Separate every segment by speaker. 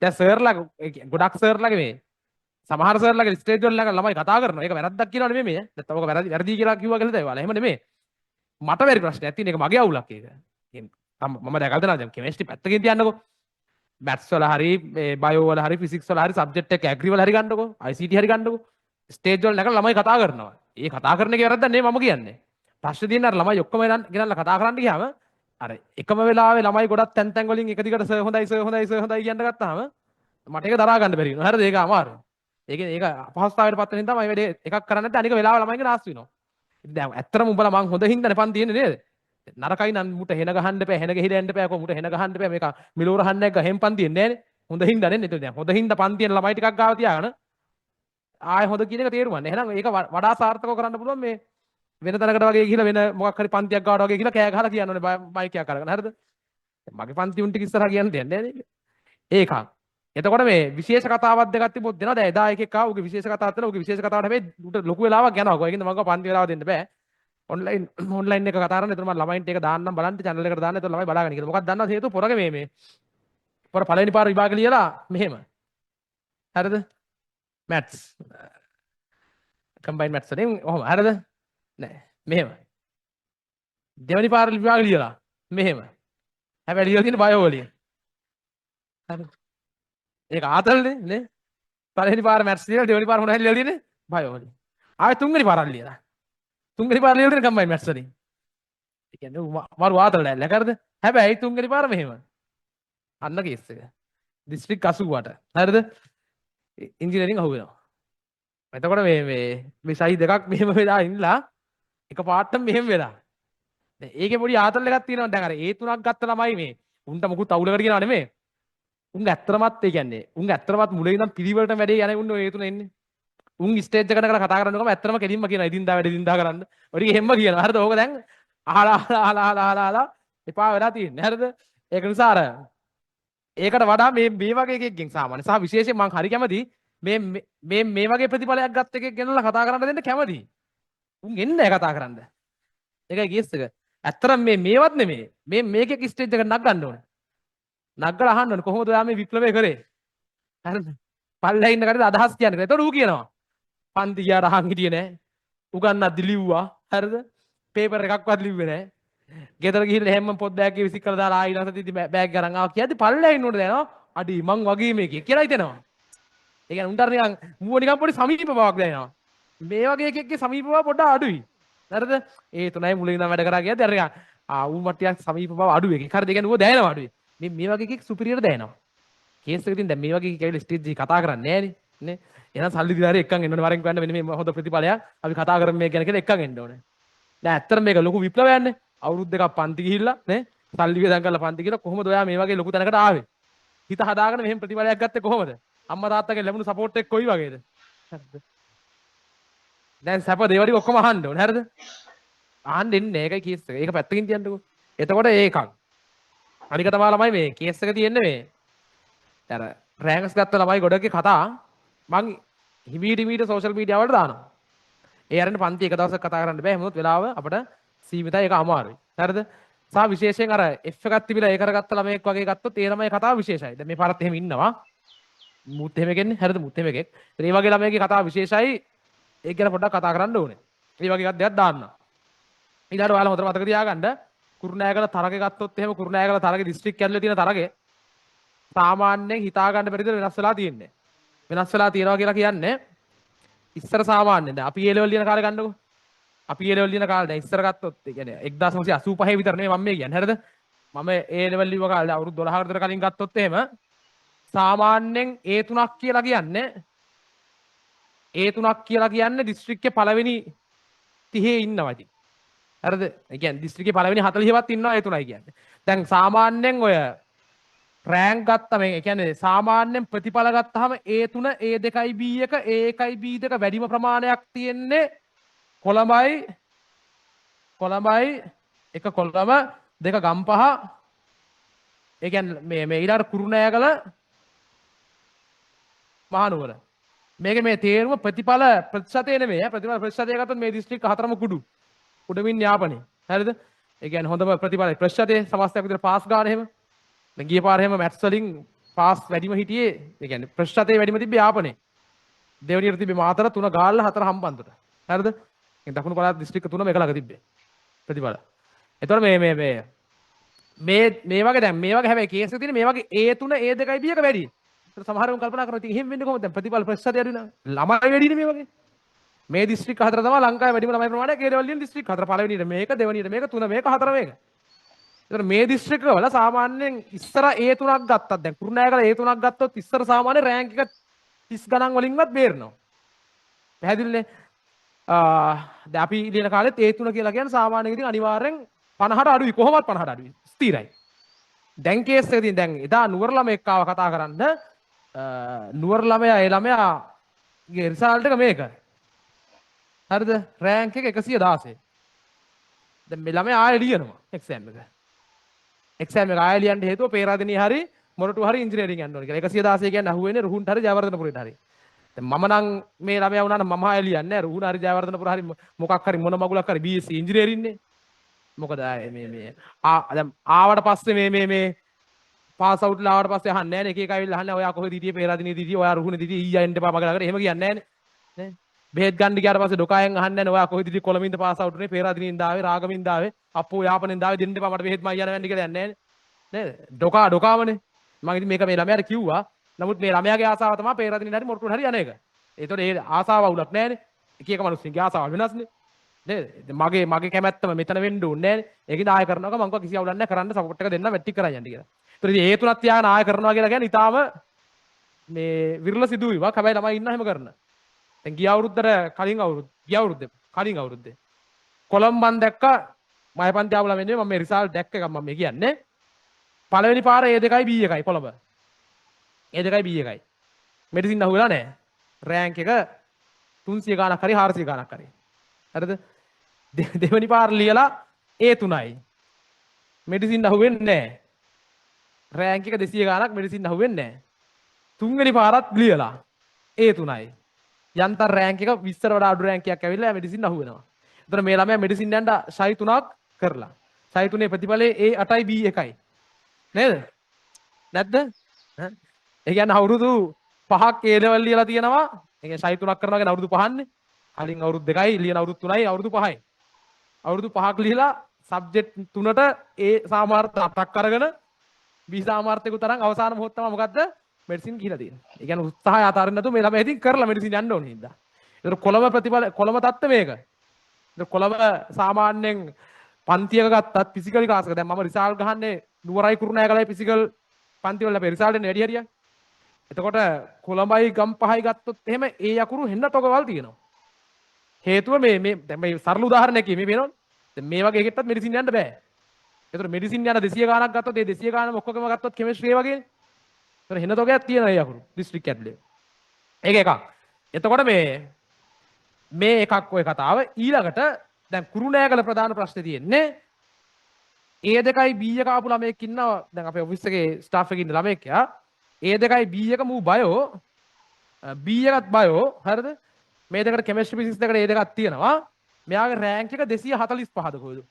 Speaker 1: දැන් සර්ලා ගොඩක් සර්ලාගේ මේ සමහර සර්ලාගේ ස්ටේජ් වල ළමයි කතා කරනවා. ඒක වැරද්දක් කියනවා නෙමෙයි මේ. නැත්නම් ඔක වැරදි කියලා කිව්වා කියලා දේවල්. එහෙම නෙමෙයි. මට බැරි ප්‍රශ්නයක් තියෙන එක මගේ අවුලක් ඒක. මම දැකලා දෙනවා දැන් කෙමිස්ට්‍රි පැත්තකින් තියන්නකෝ. මැත්ස් වල හරි මේ බයෝ වල හරි ෆිසික්ස් වල හරි සබ්ජෙක්ට් එක ඇග්‍රි වල හරි ගන්නකෝ. ICT හරි ගන්නකෝ. ස්ටේජ් වල නැගලා ළමයි කතා කරනවා. ඒ කතා කරන එකේ වැරද්දක් නෙමෙයි මම කියන්නේ. ප්‍රශ්නේ තියෙන අර ළමයි ඔක්කොම ගෙනල්ලා කතා කරන්න ගියාම අර එකම වෙලාවේ ළමයි ගොඩක් තැන් තැන් වලින් එක දිගට සර් හොඳයි සර් හොඳයි සර් හොඳයි කියන්න ගත්තාම මට ඒක දරා ගන්න බැරි වෙනවා. හරිද? ඒක අමාරුයි. ඒක අපහසුතාවයට පත් වෙන හින්දා මම වැඩේ එකක් කරන්නේ නැත්නම් අනික වෙලාව ළමයින්ගේ නාස් වෙනවා. ඉතින් දැන් ඇත්තටම උඹලා මං හොඳ හින්දානේ පන් තියෙන්නේ නේද? නරකයි නම් මුට හෙන ගහන්න එපා හෙන ගහිලා යන්න එපා කො මුට හෙන ගහන්න එපා මේක මිලෝර හන්න එක ගහෙන් පන් තියෙන්නේ නෑනේ. හොඳ හින්දා නේ නේද? දැන් හොඳ හින්දා පන් තියෙන ළමයි ටිකක් ගාව තියාගෙන ආයෙ හොඳ කියන එක තේරුම්න්නේ. එහෙනම් ඒක වඩා සාර්ථකව කරන්න පුළුවන් මේ වෙන තැනකට වගේ ගිහිල්ලා වෙන මොකක් හරි පන්තියක් ගාවට වගේ ගිහිල්ලා කෑ ගහලා කියන්න ඕනේ මයික් එකක් අරගෙන. හරිද? මගේ පන්ති උන් ටික ඉස්සරහා කියන්න දෙන්නේ නෑ නේද? ඒකක්. එතකොට මේ විශේෂ කතාවක් දෙකක් තිබොත් දෙනවා. දැන් එදා එකෙක් ආව උගේ විශේෂ කතාවක් දෙනවා. උගේ විශේෂ කතාවට හැබැයි උට ලොකු වෙලාවක් යනවා. ඒකින්ද මම පන්ති වෙලාව දෙන්න බෑ. ඔන්ලයින් එක කතා කරන්න. එතන මම ළමයින්ට ඒක දාන්නම් බලන්න channel එකට දාන්න. එතකොට ළමයි බලාගෙන ඉන්න. මොකක්ද දන්නවද හේතුව? පොරගේ මේ පොර පළවෙනි පාර විභාග ලියලා මෙහෙම. හරිද? maths combined maths වලින් ඔහොම. හරිද? නෑ. මෙහෙම. දෙවෙනි පාර විභාග ලියලා මෙහෙම. හැබැයි ලියලා තියෙන බයෝ වලින්. හරිද? ඒක ආතල්නේ නේ. පළවෙනි පාර maths ලියලා දෙවෙනි පාර මොනවද ලියලා තියෙන්නේ? බයෝ වලින්. ආයෙ තුන්වෙනි පාරක් ලියලා. තුන්වෙනි පාර ලියලා තියෙන combined maths වලින්. ඒ කියන්නේ මාරු ආතල් දැල්ලා කරද? හැබැයි තුන්වෙනි පාර මෙහෙම. අන්න කේස් එක. දිස්ත්‍රික් 88. හරිද? ඉංජිනේරින් අහුවෙනවා. එතකොට මේ සයි දෙකක් මෙහෙම වෙලා ඉන්නලා එක පාටම මෙහෙම වෙලා. දැන් ඒකේ පොඩි ආතල් එකක් තියෙනවා. දැන් අර ඒ තුනක් ගත්ත ළමයි මේ උන්ට මොකුත් අවුලකට කියනවා නෙමෙයි. උන් ඇත්තටමත් ඒ කියන්නේ උන් ඇත්තටමත් මුලින් ඉඳන් පිළිවෙලටම වැඩේ යන්නේ උන් ඔය තුන එන්නේ. උන් ස්ටේජ් එකට කරලා කතා කරනකොම ඇත්තටම කෙලින්ම කියනවා ඉදින්දා වැඩ ඉදින්දා කරන්න. ඔය ටික හැම්ම කියනවා. හරිද? ඕක දැන් අහලා එපා වෙලා තියෙන්නේ. හරිද? ඒක නිසා අර ඒකට වඩා මේ වගේ එකකින් සාමාන්‍ය සහ විශේෂයෙන් මම හරි කැමති මේ වගේ ප්‍රතිඵලයක් ගත්ත එකෙක් ගෙනලා කතා කරන්න දෙන්න කැමතියි. උන් එන්නේ නැහැ කතා කරන්න. ඒකයි කේස් එක. ඇත්තටම මේවත් නෙමෙයි. මේකේ ස්ටේජ් එකට නගන්න ඕනේ. නගලා අහන්න ඕනේ කොහොමද ඔයා මේ විප්ලවය කරේ? හරිද? පල්ලෙහා ඉන්න කටට අදහස් කියන්නේ. එතකොට ඌ කියනවා. පන්ති ගියාට අහන් හිටියේ නැහැ. උගන්නද්දි ලිව්වා. හරිද? පේපර් එකක්වත් ලිව්වේ නැහැ. ගෙදර ගිහිල්ලා හැමම පොත් බෑග් එකේ විසික් කරලා දාලා ආයි ඊළඟට බෑග් අරන් ආවා කියද්දි පල්ලෙහා ඉන්නකොට දැනෙනවා. අඩි මං වගේ මේකේ කියලා හිතෙනවා. ඒ කියන්නේ උන්ට නිකන් මූව නිකන් පොඩි සමීප බවක් දැනෙනවා. මේ වගේ එකෙක්ගේ සමීප බව පොඩ්ඩක් අඩුයි. හරිද? ඒ තුනයි මුලින් ඉඳන් වැඩ කරා කියද්දි අර නිකන් ඌ මටියක් සමීප බව අඩුයි එකක්. හරිද? ඒ කියන්නේ ඌ දැනෙනවා අඩුයි. මේ වගේ එකෙක් සුපිරියර් දැනෙනවා. කේස් එකකින් දැන් මේ වගේ කෙනෙක් ස්ටේජ් එකේ කතා කරන්නේ නැහැනේ නේ. එහෙනම් සල්ලි දිලාරේ එක්කන් එන්න ඕනේ වරෙන් ගන්න මෙන්න මේ හොඳ ප්‍රතිඵලයක් අපි කතා කරමු මේ ගැන කියලා එක්කන් එන්න ඕනේ. දැන් ඇත්තටම මේක ලොකු විප්ලවයක්නේ. අවුරුදු දෙකක් පන්ති ගිහිල්ලා නේ සල්ලි වියදම් කරලා පන්ති ගිහලා කොහොමද ඔයා මේ වගේ ලොකු තැනකට ආවේ? හිත හදාගෙන මෙහෙම ප්‍රතිඵලයක් ගත්තේ කොහොමද? අම්මා තාත්තගෙන් ලැබුණු සපෝට් එක කොයි වගේද? හරිද? දැන් සැප දේවටි ඔක්කොම අහන්න ඕනේ. හරිද? අහන්න ඉන්නේ ඒකයි කේස් එක. ඒක පැත්තකින් තියන්නකෝ. එතකොට ඒකක්. අනික තමයි ළමයි මේ කේස් එක තියෙන්නේ මේ අර රෑන්ක්ස් ගත්ත ළමයි ගොඩක්ගේ කතා මං හිමීට සෝෂල් මීඩියා වලට දානවා. ඒ අරගෙන පන්ති එක දවසක් කතා කරන්න බෑ. හැමෝත් වෙලාව අපිට සීමිතයි. ඒක අමාරුයි. හරිද? සා විශේෂයෙන් අර F එකක් තිබිලා ඒ කරගත්ත ළමයෙක් වගේ ගත්තොත් ඒ ළමයි කතාව විශේෂයි. දැන් මේ පාරත් එහෙම ඉන්නවා. මුත් එහෙම ගෙන්නේ. හරිද? මුත් එහෙම එකෙක්. ඒ වගේ ළමයිගේ කතාව විශේෂයි. ඒක ගැන පොඩ්ඩක් කතා කරන්න ඕනේ. ඒ වගේ එකක් දෙයක් දාන්න. ඊළඟට ඔයාලා හොඳට මතක තියාගන්න කුරුණෑගල තරගේ ගත්තොත් එහෙම කුරුණෑගල තරගේ දිස්ත්‍රික් ඇතුලේ තියෙන තරගේ සාමාන්‍යයෙන් හිතා ගන්න බැරි විදිහට වෙනස් වෙලා තියෙන්නේ. වෙනස් වෙලා තියෙනවා කියලා කියන්නේ ඉස්සර සාමාන්‍යයෙන් දැන් අපි ඒ ලෙවල් ලියන කාලේ ගන්නකො. අපි ඒ ලෙවල් ලියන කාලේ දැන් ඉස්සර ගත්තොත් ඒ කියන්නේ 1985 විතර නෙමෙයි මම මේ කියන්නේ. හරිද? මම ඒ ලෙවල් ලියුව කාලේ අවුරුදු 12කට විතර කලින් ගත්තොත් එහෙම සාමාන්‍යයෙන් A3ක් කියලා කියන්නේ දිස්ත්‍රික්කේ පළවෙනි 30 ඉන්නවා ඉතින්. හරිද? ඒ කියන්නේ දිස්ත්‍රික්කේ පළවෙනි 40වත් ඉන්නවා A3යි කියන්නේ. දැන් සාමාන්‍යයෙන් ඔය රෑන්ක් ගත්තා මේ කියන්නේ සාමාන්‍යයෙන් ප්‍රතිඵල ගත්තාම A3 A2යි B1 A1යි B2 වැඩිම ප්‍රමාණයක් තියෙන්නේ කොළඹයි එක කොළඹ දෙක ගම්පහ ඒ කියන්නේ මේ ඊළඟ කුරුණෑගල මහනුවර මේකේ මේ තේරුම ප්‍රතිඵල ප්‍රතිශතය නෙමෙයි ප්‍රතිඵල ප්‍රතිශතය ගත්තොත් මේ දිස්ත්‍රික්ක හතරම කුඩමින් යාපනයේ හරිද ඒ කියන්නේ හොඳම ප්‍රතිඵල ප්‍රතිශතය සමස්තයක් විතර පාස් ගන්න එහෙම දැන් ගිය පාර එහෙම මැත්ස් වලින් පාස් වැඩිම හිටියේ ඒ කියන්නේ ප්‍රශ්නතේ වැඩිම තිබ්බේ යාපනේ. දෙවෙනියට තිබ්බේ මාතර 3 ගාල්ල 4 හම්බන්තොට. හරිද? ඒ දකුණු පළාත් දිස්ත්‍රික්ක 3 මේක ළඟ තිබ්බේ. ප්‍රතිඵල. එතකොට මේ වගේ දැන් මේ වගේ හැබැයි කේස් එක තියෙන්නේ මේ වගේ A3 A2යි B එක වැඩි. ඒත් සමහරවම කල්පනා කරනවා ඉතින් එහෙම වෙන්නේ කොහොමද? දැන් ප්‍රතිඵල ප්‍රතිශතය අඩු වෙනවා. ළමයි වැඩිනේ මේ වගේ. මේ දිස්ත්‍රික්ක හතර තමයි ලංකාවේ වැඩිම ළමයි ප්‍රමාණය කේරවල තියෙන දිස්ත්‍රික්ක හතර. පළවෙනියට මේක, දෙවෙනියට මේක, තුන මේක, හතර මේක. ඒතර මේ දිස්ත්‍රික්ක වල සාමාන්‍යයෙන් ඉස්සර A3ක් ගත්තත් දැන් කුරුණෑගල A3ක් ගත්තොත් ඉස්සර සාමාන්‍ය රෑන්ක් එක 30 ගණන් වලින්වත් බේරනවා. පැහැදිලිනේ? දැන් අපි ලියන කාලෙත් A3 කියලා කියන්නේ සාමාන්‍යයෙන් ඉතින් අනිවාර්යෙන් 50ට අඩුයි. කොහොමවත් 50ට අඩුයි. ස්ථිරයි. දැන් කේස් එකකින් දැන් එදා නුවර ළමෙක් ආව කතා කරන්න නුවර ළමයා ඒ ළමයාගේ රිසල්ට් එක මේක. හරිද? රෑන්ක් එක 116. දැන් මේ ළමයා ආයෙ ලියනවා එක්සෑම් එක. එක්සෑම් එක ආයෙ ලියන්න හේතුව පේරාදෙණිය හරි මොරටු හරි ඉංජිනේරින් යන්න ඕනේ කියලා. 116 කියන්නේ අහුවෙන්නේ රුහුන්ට හරි ජයවර්ධනපුරේට හරි. දැන් මම නම් මේ ළමයා වුණා නම් මම ආයෙ ලියන්නේ නැහැ. රුහුණ හරි ජයවර්ධනපුර හරි මොකක් හරි මොන මගුලක් හරි BSc ඉංජිනේරින්නේ. මොකද මේ දැන් ආවට පස්සේ මේ පාස් අවුට් ලාවට පස්සේ අහන්නේ නැහැ නේ. එක එක ඇවිල්ලා අහන්නේ ඔයා කොහෙද හිටියේ පේරාදෙණියද හිටියේ ඔයා රුහුණේද හිටියේ ඊයා එන්න එපා මගේ ළඟට. එහෙම කියන්නේ නැහැ නේ. බෙහෙත් ගන්න ගියාට පස්සේ ඩොකායෙන් අහන්නේ නැහැ ඔයා කොහෙද හිටියේ කොළඹින්ද පාස් අවුට් උනේ පේරාදෙණියෙන් දාවේ රාගමින් දාවේ අප්පෝ යාපනෙන් දාවේ දෙන්න එපා මට බෙහෙත් මම යන්න වෙන්නේ කියලා යන්නේ නැහැ නේද. ඩොකාමනේ. මම ඉතින් මේක මේ ළමයාට කිව්වා. නමුත් මේ ළමයාගේ ආසාව තමයි පේරාදෙණියට හරි මොරටුවට හරි යන එක. ඒතකොට ඒ ආසාව අවුලක් නැහැනේ. එක එක මිනිස්සුන්ගේ ආසාව වෙනස්නේ. නේද? මගේ කැමැත්තම මෙතන වෙන්න ඕනේ නැහැ. ඒකින්ද ආය කරනවා මම කිසි අවුලක් නැහැ කරන්න සපෝට් එක දෙන්න මැට්ටික් කරන් යන්න කියලා. ඒතර ඉතින් ඒ තුනක් තියාගෙන ආය කරනවා කියලා කියන්නේ ඊටාම මේ විරල සිදුවීමක්. හැබැයි ළමයි ඉන්න හැම කරන. දැන් ගිය අවුරුද්දේ කලින් අවුරුද්දේ කොළඹන් දැක්ක මයපන්ති ආවලා වෙන්නේ මම මේ රිසල්ට් දැක්ක එක මම කියන්නේ. පළවෙනි පාර A2යි B1යි කොළඹ. A2යි B1යි. මෙඩිසින් අහුවෙලා නැහැ. රෑන්ක් එක 300 ගාණක් හරි 400 ගාණක් හරි. හරිද? දෙවෙනි පාර ලියලා A3යි. මෙඩිසින් අහුවෙන්නේ නැහැ. රෑන්ක් එක 200 ගාණක් මෙඩිසින් අහුවෙන්නේ නැහැ. තුන්වෙනි පාරත් ලියලා A3යි. යන්තම් රෑන්ක් එක 20ට වඩා අඩු රෑන්ක් එකක් ඇවිල්ලා මෙඩිසින් අහුවෙනවා. එතන මේ ළමයා මෙඩිසින් යන්න ෂයි 3ක් කරලා. ෂයි 3 ප්‍රතිඵලයේ A8යි B1යි. නේද? නැද්ද? ඒ කියන්නේ අවුරුදු 5ක් A level ලියලා තියෙනවා. ඒ කියන්නේ ෂයි 3ක් කරනවා කියන්නේ අවුරුදු 5න්නේ. කලින් අවුරුදු 2යි ලියන අවුරුදු 3යි අවුරුදු 5යි. අවුරුදු 5ක් ලියලා සබ්ජෙක්ට් 3ට A සාමාර්ථ 8ක් අරගෙන B සාමාර්ථයක තරම් අවසාන මොහොත තමයි මොකද්ද? මෙඩිසින් කියලා තියෙනවා. ඒ කියන්නේ උත්සාහය අතාරින්න නැතුව මේ ළමයා ඉතින් කරලා මෙඩිසින් යන්න ඕනේ හින්දා. ඒතර කොළඹ ප්‍රතිඵල කොළඹ තත්ත්වය මේක. ඒතර කොළඹ සාමාන්‍යයෙන් පන්තියක ගත්තත් ෆිසිකල් ක්ලාස් එක දැන් මම රිසල්ට් ගහන්නේ නුවරයි කුරුණෑගලයි ෆිසිකල් පන්ති වල අපේ රිසල්ට් එන්නේ වැඩි හරියක්. එතකොට කොළඹයි ගම්පහයි ගත්තොත් එහෙම ඒ යකුරු හෙන්න තොගවල් තියෙනවා. හේතුව මේ දැන් මේ සරල උදාහරණයක් මේ වෙනවනේ. දැන් මේ වගේ එකකටත් මෙඩිසින් යන්න බෑ. ඒතර මෙඩිසින් යන 200 ගාණක් ගත්තොත් ඒ 200 ගාණම ඔක්කොගම ගත්තොත් කෙමිස්ට්‍රි වගේනේ. ඒතර හෙන තොගයක් තියෙනවා ඒ යකුරු දිස්ත්‍රික් ඇතුලේ. ඒක එකක්. එතකොට මේ එකක් ඔය කතාව ඊළඟට දැන් කුරුණෑගල ප්‍රධාන ප්‍රශ්නේ තියෙන්නේ A2යි B1 ආපු ළමයෙක් ඉන්නවා දැන් අපේ ඔෆිස් එකේ ස්ටාෆ් එකේ ඉන්න ළමයෙක් යා A2යි B1 මූ බයෝ B1ත් බයෝ හරිද මේ දෙකට කෙමිස්ට්‍රි ෆිසික්ස් දෙකට A2ක් තියෙනවා මෙයාගේ රෑන්ක් එක 245ද කොහෙද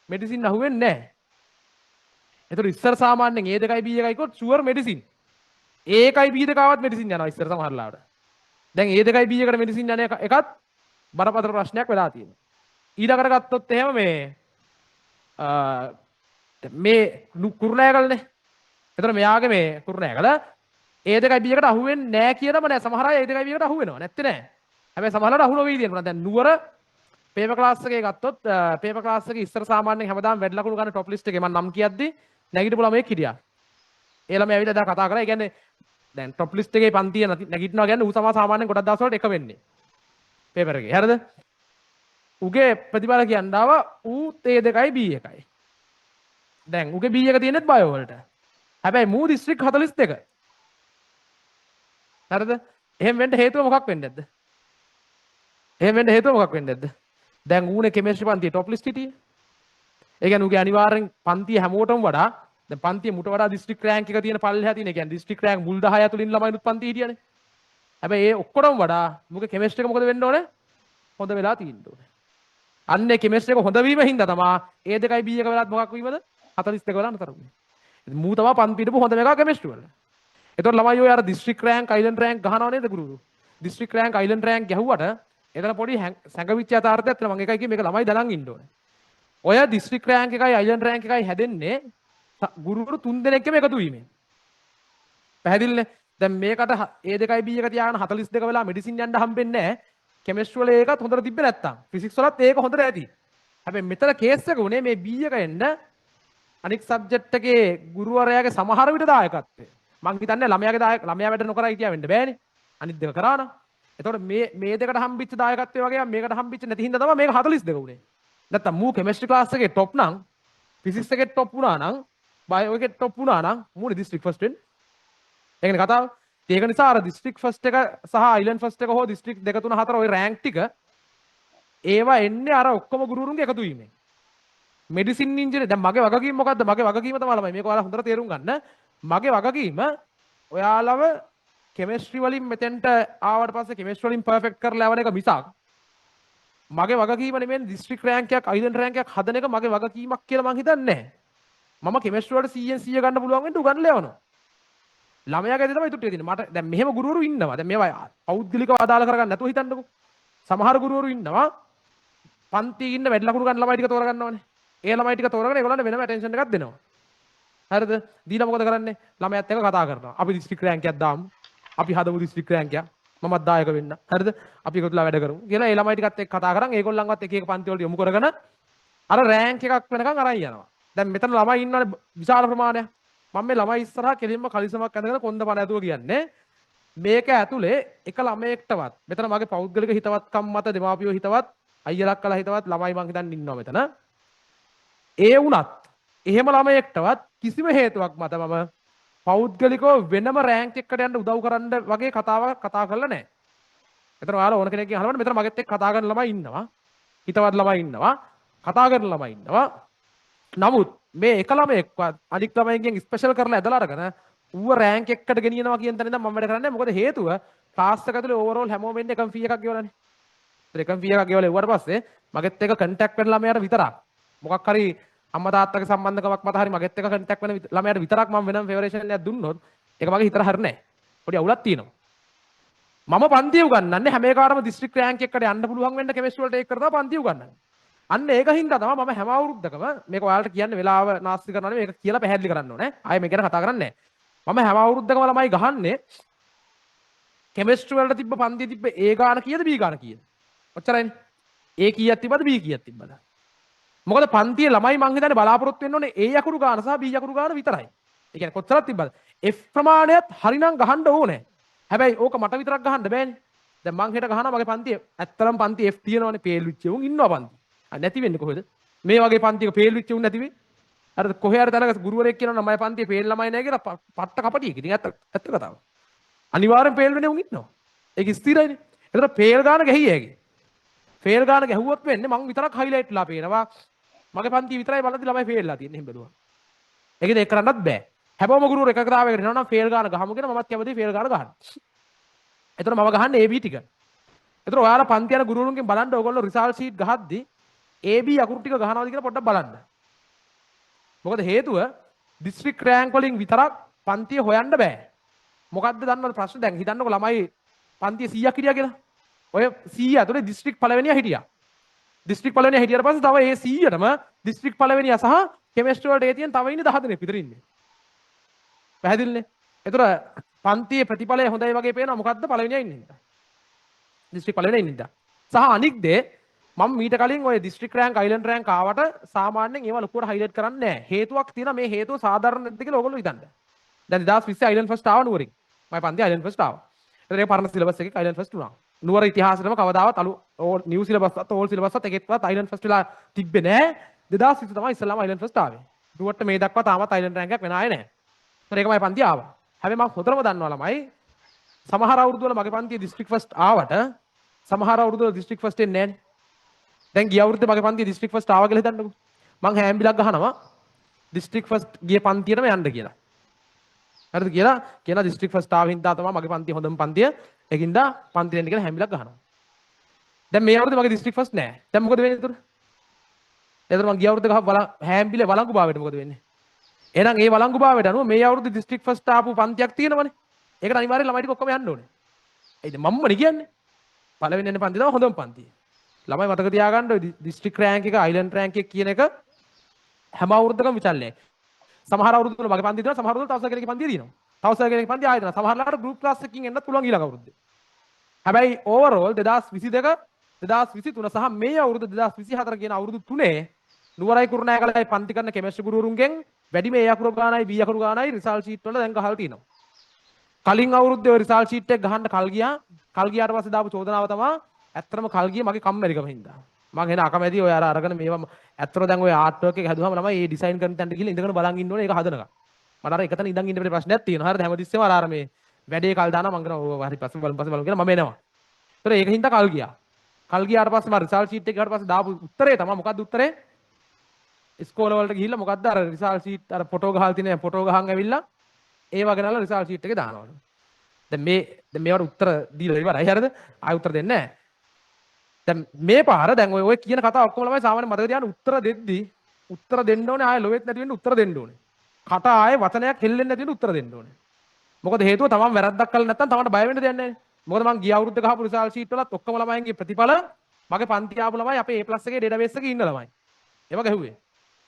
Speaker 1: මෙඩිසින් අහුවෙන්නේ නැහැ. ඒතර ඉස්සර සාමාන්‍යයෙන් A2යි B1යි කොත් ෂුවර් මෙඩිසින් A1යි B2 ආවත් මෙඩිසින් යනවා ඉස්සර සමහරලාවට. දැන් A2යි B1කට මෙඩිසින් යන එකත් බරපතල ප්‍රශ්නයක් වෙලා තියෙනවා. ඊළඟට ගත්තොත් එහෙම මේ කුරුණෑගලනේ. එතන මෙයාගේ මේ කුරුණෑගල A2යි B1කට අහු වෙන්නේ නැහැ කියනම නෑ. සමහර අය A2යි B1කට අහු වෙනවා. නැත්තේ නෑ. හැබැයි සමහරවල් අහු නොවී තියෙනවා. දැන් නුවර පේපර් ක්ලාස් එකේ ගත්තොත් පේපර් ක්ලාස් එකේ ඉස්සර සාමාන්‍යයෙන් හැමදාම වැඩි ලකුණු ගන්න টොප් ලිස්ට් එකේ මම නම් කියද්දි නැගිටපු ළමයෙක් හිටියා. ඒ ළමයා ඇවිල්ලා දැන් කතා කරා. ඒ කියන්නේ දැන් টොප් ලිස්ට් එකේ පන්තිය නැගිටිනවා කියන්නේ ඌ තමයි සාමාන්‍යයෙන් ගොඩක් දවස් වලට එක වෙන්නේ. පේපර් එකේ. හරිද? උගේ ප්‍රතිඵල කියන්න ආවා ඌ A2යි B1යි. දැන් උගේ B1 තියෙනෙත් බයෝ වලට. හැබැයි මූ දිස්ත්‍රික් 42. හරිද? එහෙම වෙන්න හේතුව මොකක් වෙන්නේ නැද්ද? එහෙම වෙන්න හේතුව මොකක් වෙන්නේ නැද්ද? දැන් ඌනේ කෙමිස්ට්‍රි පන්තියේ টොප් ලිස්ට් හිටියේ. ඒ කියන්නේ ඌගේ අනිවාර්යෙන් පන්තිය හැමෝටම වඩා දැන් පන්තිය මුට වඩා දිස්ත්‍රික් රෑන්ක් එක තියෙන පල්ලෙහා තියෙන. ඒ කියන්නේ දිස්ත්‍රික් රෑන්ක් මුල් 10 ඇතුළින් ළමයිනුත් පන්තිය හිටියනේ. හැබැයි ඒ ඔක්කොටම වඩා මුගේ කෙමිස්ට්‍රි එක මොකද වෙන්න ඕනේ? හොඳ වෙලා තියෙන්න ඕනේ. අන්නේ කෙමිස්ට්‍රි එක හොඳ වීම හින්දා තමයි A2යි B1 වෙලත් මොකක් වීමද? 42 වෙලා නතර වුනේ. මූ තමයි පන්තියට හොඳම එකා කෙමිස්ට්‍රි වල. එතකොට ළමයි ඔය අර දිස්ත්‍රික් රෑන්ක් අයිලන්ඩ් රෑන්ක් ගහනවා නේද ගුරුවරු? දිස්ත්‍රික් රෑන්ක් අයිලන්ඩ් රෑන්ක් ගැහුවට එතන පොඩි සැඟවිච්ච යථාර්ථයක් තියෙනවා. මම එකයි කිව්වේ මේක ළමයි දලන් ඉන්න ඕනේ. ඔය දිස්ත්‍රික් රෑන්ක් එකයි අයිලන්ඩ් රෑන්ක් එකයි හැදෙන්නේ ගුරුවරු 3 දෙනෙක්ගේම එකතු වීමෙන්. පැහැදිලිනේ? දැන් මේකට A2 B1 තියාගෙන 42 වෙලා මෙඩිසින් යන්න හම්බෙන්නේ නැහැ. කෙමිස්ට්‍රි වල ඒකත් හොඳට තිබ්බේ නැත්තම්. ෆිසික්ස් වලත් ඒක හොඳට ඇති. හැබැයි මෙතන කේස් එක උනේ මේ B1 එන්න අනික් සබ්ජෙක්ට් එකේ ගුරුවරයාගේ සමහර විට දායකත්වය. මං හිතන්නේ ළමයා වැඩ නොකර හිටියා වෙන්න බෑනේ. අනිත් දෙක කරා නම්. එතකොට මේ දෙකට හම්බෙච්ච දායකත්වය වගේ මේකට හම්බෙච්ච නැති හින්දා තමයි මේක 42 උනේ. නැත්තම් මූ කෙමිස්ට්‍රි ක්ලාස් එකේ টොප් නම් ෆිසික්ස් එකේ টොප් වුණා නම් බයෝ එකේ টොප් වුණා නම් මූනේ දිස්ත්‍රික් ෆස්ට් වෙන්නේ. ඒකනේ කතාව. ඒක නිසා අර දිස්ත්‍රික් ෆස්ට් එක සහ අයිලන්ඩ් ෆස්ට් එක හෝ දිස්ත්‍රික් 2 3 4 ওই රෑන්ක් ටික ඒවා එන්නේ අර ඔක්කොම ගුරුවරුන්ගේ එකතු වීමෙන්. මෙඩිසින් ඉන්ජිනේර දැන් මගේ වගකීම මොකද්ද? මගේ වගකීම තමයි ළමයි මේක ඔයාලා හොඳට තේරුම් ගන්න. මගේ වගකීම ඔයාලව කෙමිස්ට්‍රි වලින් මෙතෙන්ට ආවට පස්සේ කෙමිස්ට්‍රි වලින් පර්ෆෙක්ට් කරලා යවන එක මිසක් මගේ වගකීම නෙමෙයි දිස්ත්‍රික් රෑන්ක් එකක් අයිලන්ඩ් රෑන්ක් එකක් හදන එක මගේ වගකීමක් කියලා මං හිතන්නේ නැහැ. මම කෙමිස්ට්‍රි වලට 100 ගන්න පුළුවන් වෙන්න උගන්වලා යවනවා. ළමයාගේ දේ තමයි තුට්ටිය තියෙන්නේ. මට දැන් මෙහෙම ගුරුවරු ඉන්නවා. දැන් මේවා පෞද්ගලිකව අදාළ කරගන්න නැතුව හිතන්නකෝ. සමහර ගුරුවරු ඉන්නවා පන්තියේ ඉන්න වැඩි ලකුණු ගන්න ළමයි ටික තෝරගන්නවනේ. ඒ ළමයි ටික තෝරගෙන ඒගොල්ලන්ට වෙනම ඇටෙන්ෂන් එකක් දෙනවා. හරිද? දීලා මොකද කරන්නේ? ළමයාත් එක්ක කතා කරනවා. අපි දිස්ත්‍රික් රෑන්ක් එකක් දාමු. අපි හදමු දිස්ත්‍රික් රෑන්ක් එකක්. මමත් දායක වෙන්න. හරිද? අපි එකතුලා වැඩ කරමු. කියලා ඒ ළමයි ටිකත් එක්ක කතා කරන් ඒගොල්ලන්වත් එක එක පන්ති වලට යොමු කරගෙන අර රෑන්ක් එකක් වෙනකන් අරන් යනවා. දැන් මෙතන ළමයි ඉන්නවනේ විශාල ප්‍රමාණයක්. මම මේ ළමයි ඉස්සරහා කෙලින්ම කලිසමක් ඇඳගෙන කොන්ද පණ ඇතුව කියන්නේ මේක ඇතුලේ එක ළමයෙක්ටවත් මෙතන මගේ පෞද්ගලික හිතවත්කම් මත දෙමාපියෝ හිතවත් අයියලක් කළා හිතවත් ළමයි මං හිතන්නේ ඉන්නවා මෙතන. ඒ වුණත් එහෙම ළමයෙක්ටවත් කිසිම හේතුවක් මත මම පෞද්ගලිකව වෙනම රෑන්ක් එකකට යන්න උදව් කරන්න වගේ කතාවක් කතා කරලා නැහැ. මෙතන ඔයාලා ඕන කෙනෙක්ගෙන් අහලවන්න මෙතන මගෙත් එක්ක කතා කරන ළමයි ඉන්නවා. හිතවත් ළමයි ඉන්නවා. කතා කරන ළමයි ඉන්නවා. නමුත් මේ එක ළමයෙක්වත් අනික් ළමයින්ගෙන් ස්පෙෂල් කරලා ඇදලා අරගෙන ඌව රෑන්ක් එකකට ගෙනියනවා කියන තැන ඉඳන් මම වැඩ කරන්නේ. මොකද හේතුව ක්ලාස් එක ඇතුලේ ඕවරෝල් හැමෝම ඉන්නේ එකම ෆී එකක් ගෙවලානේ. ඒත් එකම ෆී එකක් ගෙවලා ඉවුවට පස්සේ මගෙත් එක කන්ටැක්ට් වෙන ළමයාට විතරක් මොකක් හරි අම්මා තාත්තගේ සම්බන්ධකමක් මත හරි මගෙත් එක කන්ටැක්ට් වෙන ළමයාට විතරක් මම වෙනම ෆේවරේෂන් එකක් දුන්නොත් ඒක මගේ හිතට හරිනේ නැහැ. පොඩි අවුලක් තියෙනවා. මම පන්තිය උගන්වන්නේ හැම එකකටම දිස්ත්‍රික් රෑන්ක් එකකට යන්න පුළුවන් වෙන්න කෙමිස්ට්‍රි වලට ඒක කරලා පන්තිය උගන්වන්නේ. අන්න ඒක හින්දා තමයි මම හැම අවුරුද්දකම මේක ඔයාලට කියන්නේ වෙලාව නාස්ති කරනවා නෙවෙයි මේක කියලා පැහැදිලි කරන්න ඕනේ. ආයේ මේක ගැන කතා කරන්නේ නැහැ. මම හැම අවුරුද්දකම ළමයි ගහන්නේ කෙමිස්ට්‍රි වලට තිබ්බ පන්තියේ තිබ්බ A ගාන කීයද B ගාන කීයද? ඔච්චරයිනේ. A කීයක් තිබ්බද B කීයක් තිබ්බද? මොකද පන්තියේ ළමයි මං හිතන්නේ බලාපොරොත්තු වෙන්න ඕනේ A යකුරු ගාන සහ B යකුරු ගාන විතරයි. ඒ කියන්නේ කොච්චරක් තිබ්බද? F ප්‍රමාණයත් හරිනම් ගහන්න ඕනේ. හැබැයි ඕක මට විතරක් ගහන්න බෑනේ. දැන් මං හෙට ගහනවා මගේ පන්තියේ ඇත්තටම පන්ති F තියෙනවනේ පේල් විච්ච උන් ඉන්නවා පන්ති. නැති වෙන්නේ කොහෙද? මේ වගේ පන්තියක පේල් විච්ච උන් නැති වෙන්නේ. අර කොහේ හරි තැනක ගුරුවරයෙක් කියනවා නම් මගේ පන්තියේ පේල් ළමයි නැහැ කියලා පට්ට කපටියෙක්. ඉතින් ඇත්ත කතාව. අනිවාර්යෙන් පේල් වෙන්නේ උන් ඉන්නවා. ඒක ස්ථිරයිනේ. ඒතර පේල් ගාන ගැහිය හැකි. ෆේල් ගාන ගැහුවොත් වෙන්නේ මං විතරක් හයිලයිට්ලා පේනවා. මගේ පන්තිය විතරයි බලද්දි ළමයි ෆේල්ලා තියෙන්නේ එහෙම බැලුවා. ඒකද ඒක කරන්නත් බෑ. හැබැයි ගුරුවරු එකකතාවයකට එනවා නම් ෆේල් ගාන ගහමු කියන මමත් කැමතියි ෆේල් ගාන ගහන්න. ඒතර මම ගහන්නේ AB ටික. ඒතර ඔයාලා පන්ති යන ගුරුවරුන්ගෙන් බලන්න ඕගොල්ලෝ රිසල්ට් ෂීට් ගහද්දි AB අකුරු ටික ගහනවාද කියලා පොඩ්ඩක් බලන්න. මොකද හේතුව දිස්ත්‍රික් රෑන්ක් වලින් විතරක් පන්තිය හොයන්න බෑ. මොකද්ද දන්නවද ප්‍රශ්නේ? දැන් හිතන්නකෝ ළමයි පන්තිය 100ක් හිටියා කියලා. ඔය 100 ඇතුලේ දිස්ත්‍රික් පළවෙනියා හිටියා. දිස්ත්‍රික් පළවෙනියා හිටියට පස්සේ තව ඒ 100ටම දිස්ත්‍රික් පළවෙනියා සහ කෙමිස්ට්‍රි වලට ඒ තියෙන තව ඉන්නේ 10 දෙනෙක් විතර ඉන්නේ. පැහැදිලිනේ? ඒතර පන්තියේ ප්‍රතිඵලය හොඳයි වගේ පේනවා. මොකද්ද පළවෙනියා ඉන්නේ? දිස්ත්‍රික් පළවෙනියා ඉන්නේ. සහ අනික් දේ මම මීට කලින් ඔය දිස්ත්‍රික් රෑන්ක් අයිලන්ඩ් රෑන්ක් ආවට සාමාන්‍යයෙන් ඒවා ලොකුවට හයිලයිට් කරන්නේ නැහැ. හේතුවක් තියෙනවා. මේ හේතුව සාධාරණ නැද්ද කියලා ඕගොල්ලෝ හිතන්න. දැන් 2020 අයිලන්ඩ් ෆස්ට් ආව නුවරින්. මම පන්තියේ අයිලන්ඩ් ෆස්ට් ආවා. ඒතර ඒ පරණ සිලබස් එකේ අයිලන්ඩ් ෆස්ට් වුණා. නුවර ඉතිහාසෙම කවදාවත් නිව් සිලබස්වත් ඕල් සිලබස්වත් එකෙක්වත් අයිලන්ඩ් ෆස්ට් වෙලා තිබ්බේ නැහැ. 2020 තමයි ඉස්සෙල්ලාම අයිලන්ඩ් ෆස්ට් ආවේ. නුවරට මේ දක්වා තාමත් අයිලන්ඩ් රෑන්ක් එකක් වෙන ආයේ නැහැ. ඒතර ඒකමයි පන්තිය ආවා. හැබැයි මම හොඳටම දන්නවා ළමයි සමහර අවුරුදු වල මගේ පන්තියේ දිස්ත්‍රික් ෆස්ට් ආවට සමහර අවුරුදු වල දිස්ත්‍රික් ෆස්ට් එන්නේ නැහැ. දැන් ගිය අවුරුද්දේ මගේ පන්තියේ දිස්ත්‍රික් ෆස්ට් ආවා කියලා හිතන්නකෝ. මං හැම්බිලක් ගහනවා දිස්ත්‍රික් ෆස්ට් ගිය පන්තියටම යන්න කියලා. හරිද කියලා කියන දිස්ත්‍රික් ෆස්ට් ආව හින්දා තමයි මගේ පන්තිය හොඳම පන්තිය. ඒකින්ද පන්තියට එන්න කියලා හැම්බිලක් ගහනවා. දැන් මේ අවුරුද්දේ මගේ දිස්ත්‍රික් ෆස්ට් නැහැ. දැන් මොකද වෙන්නේ ඒතර? ඒතර මං ගිය අවුරුද්දේ ගහ හැම්බිලේ වළංගු භාවයට මොකද වෙන්නේ? එහෙනම් ඒ වළංගු භාවයට අනුව මේ අවුරුදු දිස්ත්‍රික් ෆස්ට් ආපු පන්තියක් තියෙනවනේ. ඒකට අනිවාර්යෙන් ළමයි ටික ඔක්කොම යන්න ඕනේ. ඒද මම්මනේ කියන්නේ. පළවෙනි යන පන්ති තමයි හොඳම පන්තිය. ළමයි මතක තියාගන්න ඔය දිස්ත්‍රික් රෑන්ක් එක අයිලන්ඩ් රෑන්ක් එක කියන එක හැම අවුරුද්දකම විචල්යයි. සමහර අවුරුදු වල මගේ පන්ති තියෙනවා සමහර අවුරුදු තව කෙනෙක්ගේ පන්තිය තියෙනවා. තව කෙනෙක්ගේ පන්තිය ආයෙ දෙනවා. සමහරලාට ගෲප් ක්ලාස් එකකින් එන්නත් පුළුවන් ඊළඟ අවුරුද්දේ. හැබැයි ඕවරෝල් 2022 2023 සහ මේ අවුරුදු 2024 කියන අවුරුදු තුනේ නුවරයි කුරුණෑගලයි පන්ති කරන කෙමිස්ට්‍රි ගුරුවරුන්ගෙන් වැඩිම A අකුරු ගානයි B අකුරු ගානයි රිසල්ට් ෂීට් වල දැන් ගහලා තියෙනවා. කලින් අවුරුද්දේ ඔය රිසල්ට් ෂීට් එක ගහන්න කල් ගියා. කල් ගියාට පස්සේ දාපු චෝදනාව තමයි ඇත්තටම කල් ගියේ මගේ කම්මැලිකම හින්දා. මං එන අකමැති ඔය අරගෙන මේවා ඇත්තට දැන් ඔය ආර්ට් වර්ක් එක හැදුවාම ළමයි ඒ ඩිසයින් කරන තැනට ගිහලා ඉඳගෙන බලන් ඉන්න ඕනේ ඒක හදනකම්. මට අර එකතන ඉඳන් ඉන්න බැරි ප්‍රශ්නයක් තියෙනවා. හරිද? හැමතිස්සෙම අර මේ වැඩේ කල් දානවා මං කරනවා හරි පස්සේ බලමු කියලා මම එනවා. ඒතර ඒක හින්දා කල් ගියා. කල් ගියාට පස්සේ මම රිසල්ට් ෂීට් එක ගහට පස්සේ දාපු උත්තරේ තමයි මොකක්ද උත්තරේ? ඉස්කෝල වලට ගිහිල්ලා මොකද්ද අර රිසල්ට් ෂීට් අර ෆොටෝ ගහලා තියෙන ෆොටෝ ගහන් ඇවිල්ලා ඒව ගෙනල්ලා රිසල්ට් ෂීට් එකේ දානවලු. දැන් මේවට උත්තර දීලා ඉවරයි හරිද? ආයෙ උත්තර දෙන්නේ නැහැ. දැන් මේ පාර දැන් ඔය කියන කතාව ඔක්කොම ළමයි සාමාන්‍ය මතක තියාගන්න උත්තර දෙද්දි උත්තර දෙන්න ඕනේ ආයෙ ලොවෙත් නැති වෙන්න උත්තර දෙන්න ඕනේ. කට ආයෙ වචනයක් හෙල්ලෙන්නේ නැති වෙන්න උත්තර දෙන්න ඕනේ. මොකද හේතුව තමන් වැරද්දක් කළා නැත්නම් තමන්ට බය වෙන්න දෙයක් නැහැ. මොකද මං ගිය අවුරුද්ද ගහපු රිසල්ට් ෂීට් වලත් ඔක්කොම ළමයින්ගේ ප්‍රතිඵල මගේ පන්ති ආපු ළමයි අපේ A+ එකේ ඩේටාබේස් එකේ ඉන්න ළමයි. ඒව ගැහුවේ.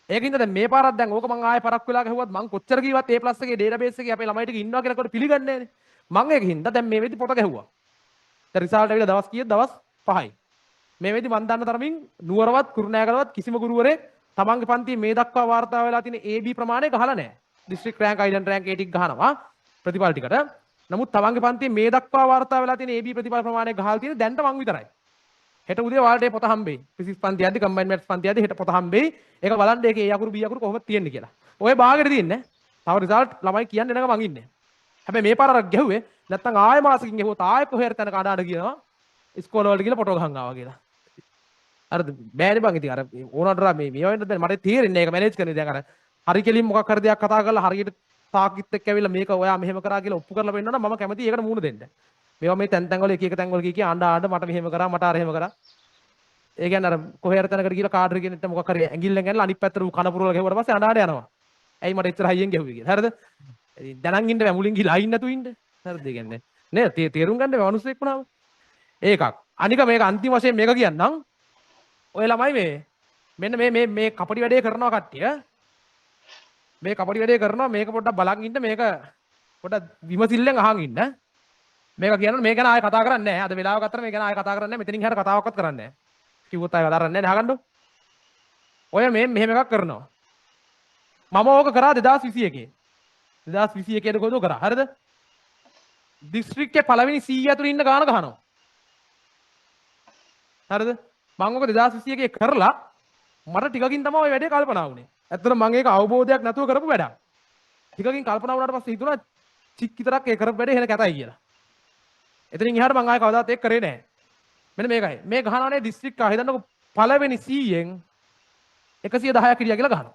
Speaker 1: ඒකින්ද දැන් මේ පාරක් දැන් ඕක මං ආයෙ පරක් වෙලා ගැහුවත් මං කොච්චර කීවත් A+ එකේ ඩේටාබේස් එකේ අපේ ළමයි ටික ඉන්නවා කියලා කොට පිළිගන්නේ නැහැනේ. මං ඒකින්ද දැන් මේ වෙද්දි පොත ගැහුවා. දැන් රිසල්ට් ඇවිල්ලා දවස් කීයද? දවස් 5යි. මේ වෙද්දි මං දන්න තරමින් නුවරවත් කුරුණෑගලවත් කිසිම ගුරුවරයෙක් තමන්ගේ පන්තියේ මේ දක්වා වාර්තා වෙලා තියෙන AB ප්‍රමාණය ගහලා නැහැ. දිස්ත්‍රික් රෑන්ක් අයිලන්ඩ් රෑන්ක් ඒ ටික ගහනවා ප්‍රතිඵල ටිකට. නමුත් තමන්ගේ පන්තියේ මේ දක්වා වාර්තා වෙලා තියෙන AB ප්‍රතිඵල ප්‍රමාණය ගහලා තියෙන දැන්ට මං විතරයි. හෙට උදේ ඔයාලට මේ පොත හම්බෙයි. ෆිසික්ස් පන්තියක්ද කම්බයින්ඩ් මැත්ස් පන්තියක්ද හෙට පොත හම්බෙයි. ඒක බලන්න ඒකේ A අකුරු B අකුරු කොහොමද තියෙන්නේ කියලා. ඔය භාගෙට තියෙන්නේ. තව රිසල්ට් ළමයි කියන්නේ නැක මං ඉන්නේ. හැබැයි මේ පාර අර ගැහුවේ නැත්තම් ආයෙ මාසකින් ගැහුවොත් ආයෙ කොහේ හරි තැනක අඬ කියනවා. ඉස්කෝල වලට ගිහලා ෆොටෝ ගහන් ආවා කියලා. අර බෑනේ බං ඉතින් අර ඕනටලා මේවා වෙන්න දැන් මට තේරෙන්නේ ඒක මැනේජ් කරන්නේ දැන් අර හරි කෙලින් මොකක් හරි දෙයක් කතා කරලා හරියට තාකිත් එක්ක ඇවිල්ලා මේක ඔයා මෙහෙම කරා කියලා ඔප්පු කරලා පෙන්නනවා මම කැමතියි ඒකට මූණ දෙන්න. මේවා මේ තැන් තැන් වල එක එක තැන් වල කී ආණ්ඩ මට මෙහෙම කරා මට අර එහෙම කරා. ඒ කියන්නේ අර කොහේ හරි තැනකට ගිහලා කාඩ් එකකින් මොකක් හරි ඇඟිල්ලෙන් ගන්නලා අනිත් පැත්තට ඌ කන පුරවලා ගැහුවට පස්සේ අඬ යනවා. ඇයි මට එච්චර හයියෙන් ගැහුවේ කියලා. හරිද? ඉතින් දැනන් ඉන්න බෑ මුලින් ගිහලා අයින් නැතුව ඉන්න. හරිද? ඒ කියන්නේ නේද? තේරුම් ගන්න බෑ මිනිස්සෙක් වුණාම. ඒකක්. අනික මේක අන්තිම වශයෙන් මේක කියන්නම්. ඔය ළමයි මෙන්න මේ කපටි වැඩේ කරනවා කට්ටිය. මේ කපටි වැඩේ කරනවා මේක පොඩ්ඩක් බලන් ඉන්න මේක පොඩ්ඩක් විමසිල්ලෙන් අහන් ඉන්න. මේක කියනවා මේ ගැන ආයෙ කතා කරන්නේ නැහැ. අද වෙලාව ගත්තට මේ ගැන ආයෙ කතා කරන්නේ නැහැ. මෙතනින් හැර කතාවක්වත් කරන්නේ නැහැ. කිව්වොත් ආයෙ කතා කරන්නේ නැහැ අහගන්නකො. ඔය මෙහෙම එකක් කරනවා. මම ඕක කරා 2021. 2021 ද කොහොමද කරා? හරිද? දිස්ත්‍රික්කේ පළවෙනි 100 ඇතුළේ ඉන්න ගාන ගහනවා. හරිද? මම ඕක 2021 කරලා මට ටිකකින් තමයි ওই වැඩේ කල්පනා වුනේ. ඇත්තටම මම ඒක අවබෝධයක් නැතුව කරපු වැඩක්. ටිකකින් කල්පනා වුණාට පස්සේ හිතුණා චික් විතරක් ඒ කරපු වැඩේ එහෙන කැතයි කියලා. එතනින් එහාට මම ආයෙ කවදාවත් ඒක කරේ නැහැ. මෙන්න මේකයි. මේ ගහනවානේ දිස්ත්‍රික්ක හිතන්නකො පළවෙනි 100න් 110ක් හිටියා කියලා ගහනවා.